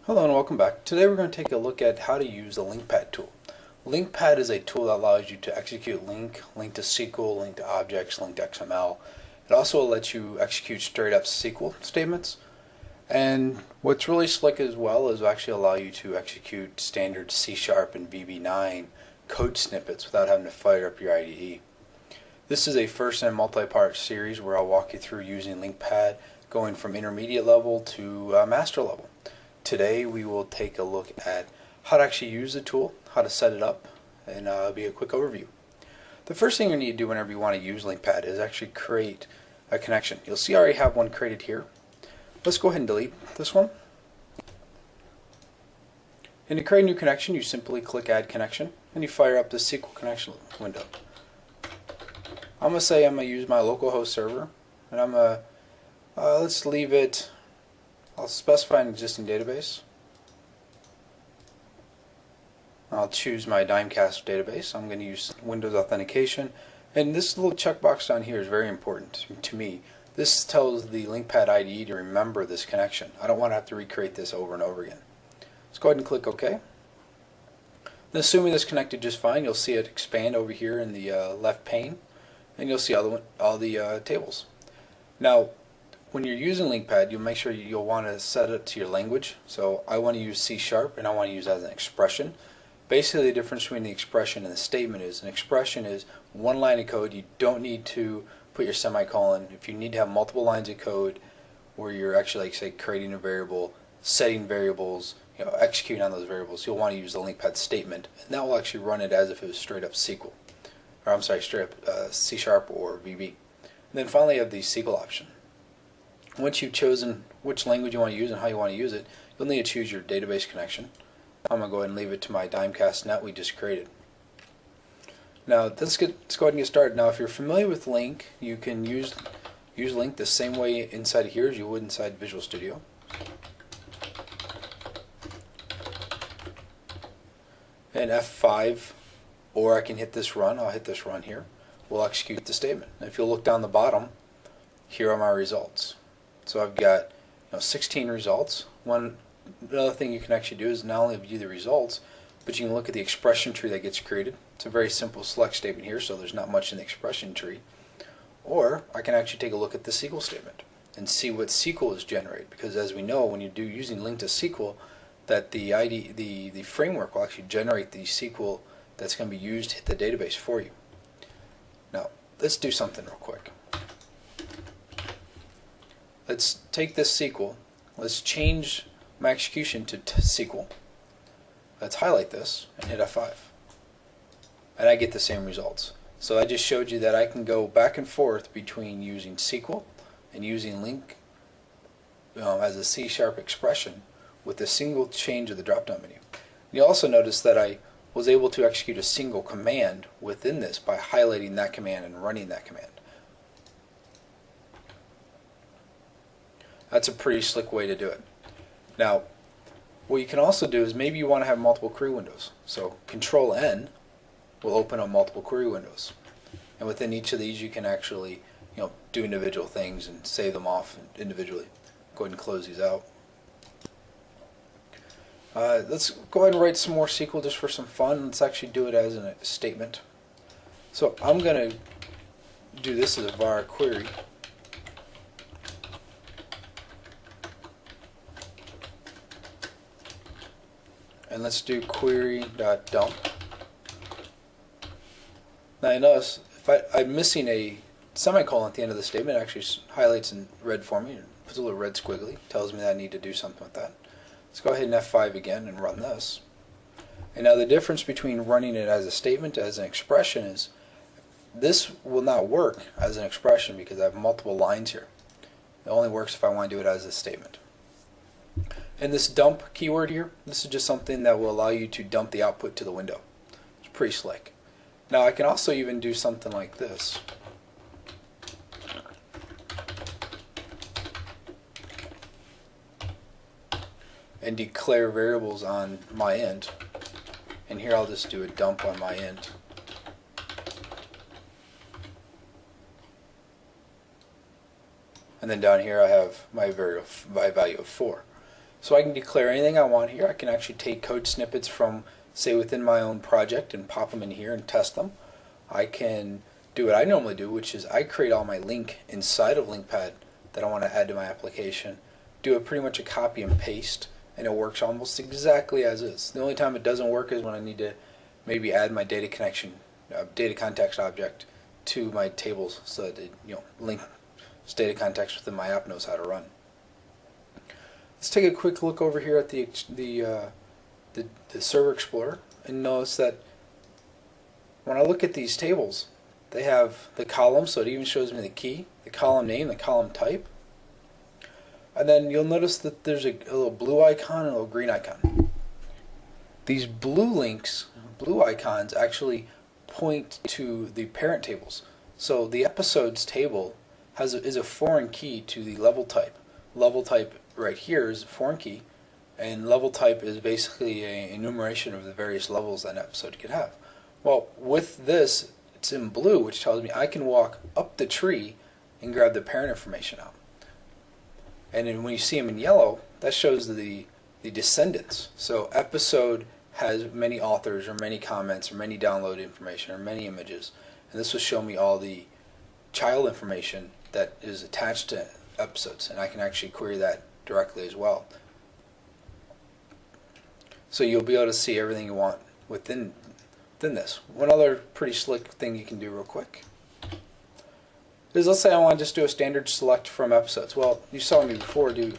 Hello and welcome back. Today we're going to take a look at how to use the LinqPad tool. LinqPad is a tool that allows you to execute LINQ, LINQ to SQL, LINQ to objects, LINQ to XML. It also lets you execute straight up SQL statements. And what's really slick as well is actually allow you to execute standard C# and VB9 code snippets without having to fire up your IDE. This is a first and multi-part series where I'll walk you through using LinqPad, going from intermediate level to master level. Today we will take a look at how to actually use the tool, how to set it up, and it'll be a quick overview. The first thing you need to do whenever you want to use LinqPad is actually create a connection. You'll see I already have one created here. Let's go ahead and delete this one. And to create a new connection, you simply click Add Connection, and you fire up the SQL connection window. I'm going to say I'm going to use my localhost server, and I'm going to, let's leave it, I'll specify an existing database. I'll choose my Dimecast database. I'm going to use Windows Authentication. And this little checkbox down here is very important to me. This tells the LinqPad IDE to remember this connection. I don't want to have to recreate this over and over again. Let's go ahead and click OK. Then assuming this connected just fine, you'll see it expand over here in the left pane, and you'll see all the tables. Now, when you're using LinqPad, you'll make sure you'll want to set it to your language. So I want to use C# and I want to use it as an expression. Basically the difference between the expression and the statement is an expression is one line of code. You don't need to put your semicolon. If you need to have multiple lines of code where you're actually, like, say, creating a variable, setting variables, executing on those variables, you'll want to use the LinqPad statement, and that will actually run it as if it was straight up SQL. Or I'm sorry, straight up C# or VB. And then finally you have the SQL option. Once you've chosen which language you want to use and how you want to use it, you'll need to choose your database connection. I'm going to go ahead and leave it to my Dimecast net we just created. Now let's go ahead and get started. Now if you're familiar with LINQ, you can use LINQ the same way inside of here as you would inside Visual Studio. And F5, or I can hit this run. I'll hit this run here. We'll execute the statement. And if you'll look down the bottom, here are my results. So I've got 16 results. Another thing you can actually do is not only view the results, but you can look at the expression tree that gets created. It's a very simple select statement here, so there's not much in the expression tree. Or I can actually take a look at the SQL statement and see what SQL is generated, because as we know, when you do using LINQ to SQL, that the framework will actually generate the SQL that's going to be used to hit the database for you. Now let's do something real quick. Let's take this SQL, let's change my execution to SQL. Let's highlight this and hit F5. And I get the same results. So I just showed you that I can go back and forth between using SQL and using LINQ as a C# expression with a single change of the drop-down menu. You also notice that I was able to execute a single command within this by highlighting that command and running that command. That's a pretty slick way to do it. Now, what you can also do is maybe you want to have multiple query windows. So Control-N will open up multiple query windows. And within each of these you can actually do individual things and save them off individually. Go ahead and close these out. Let's go ahead and write some more SQL just for some fun. Let's actually do it as a statement. So I'm going to do this as a var query. And let's do query.dump. Now you notice if I'm missing a semicolon at the end of the statement, it actually highlights in red for me and puts a little red squiggly, tells me that I need to do something with that. Let's go ahead and F5 again and run this. And now the difference between running it as a statement as an expression is this will not work as an expression because I have multiple lines here. It only works if I want to do it as a statement. And this dump keyword here, this is just something that will allow you to dump the output to the window. It's pretty slick. Now I can also even do something like this. And declare variables on my end. And here I'll just do a dump on my end. And then down here I have my value of 4. So I can declare anything I want here. I can actually take code snippets from, say, within my own project and pop them in here and test them. I can do what I normally do, which is I create all my LINQ inside of LinqPad that I want to add to my application, do it pretty much a copy and paste, and it works almost exactly as is. The only time it doesn't work is when I need to maybe add my data connection, data context object to my tables so that it, links data context within my app knows how to run. Let's take a quick look over here at the Server Explorer and notice that when I look at these tables, they have the column, so it even shows me the key, the column name, the column type. And then you'll notice that there's a little blue icon and a little green icon. These blue links, blue icons, actually point to the parent tables. So the episodes table is a foreign key to the level type. Level type right here is a foreign key, and level type is basically an enumeration of the various levels that an episode can have. Well, with this, it's in blue, which tells me I can walk up the tree and grab the parent information out. And then when you see them in yellow, that shows the descendants. So episode has many authors or many comments or many download information or many images. And this will show me all the child information that is attached to episodes. And I can actually query that directly as well. So you'll be able to see everything you want within this. One other pretty slick thing you can do real quick is, let's say I want to just do a standard select from episodes. Well, you saw me before do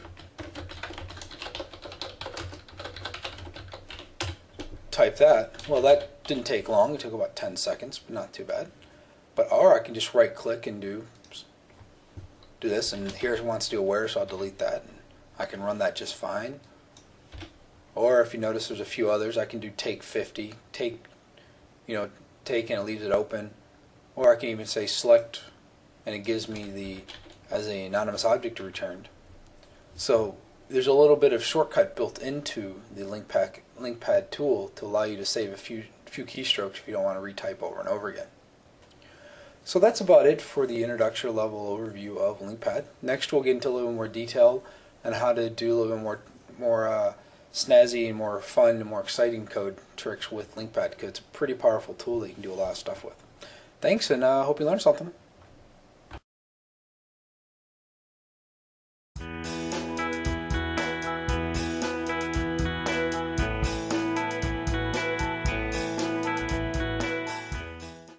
type that. Well, that didn't take long. It took about 10 seconds, but not too bad. Or I can just right click and do this, and here it wants to do a where, so I'll delete that. And I can run that just fine. Or if you notice there's a few others, I can do take 50, take and it leaves it open. Or I can even say select, and it gives me as an anonymous object returned. So there's a little bit of shortcut built into the LinqPad tool to allow you to save a few keystrokes if you don't want to retype over and over again. So that's about it for the introductory level overview of LinqPad. Next we'll get into a little more detail on how to do a little bit more snazzy and more fun and more exciting code tricks with LinqPad, because it's a pretty powerful tool that you can do a lot of stuff with. Thanks, and hope you learned something.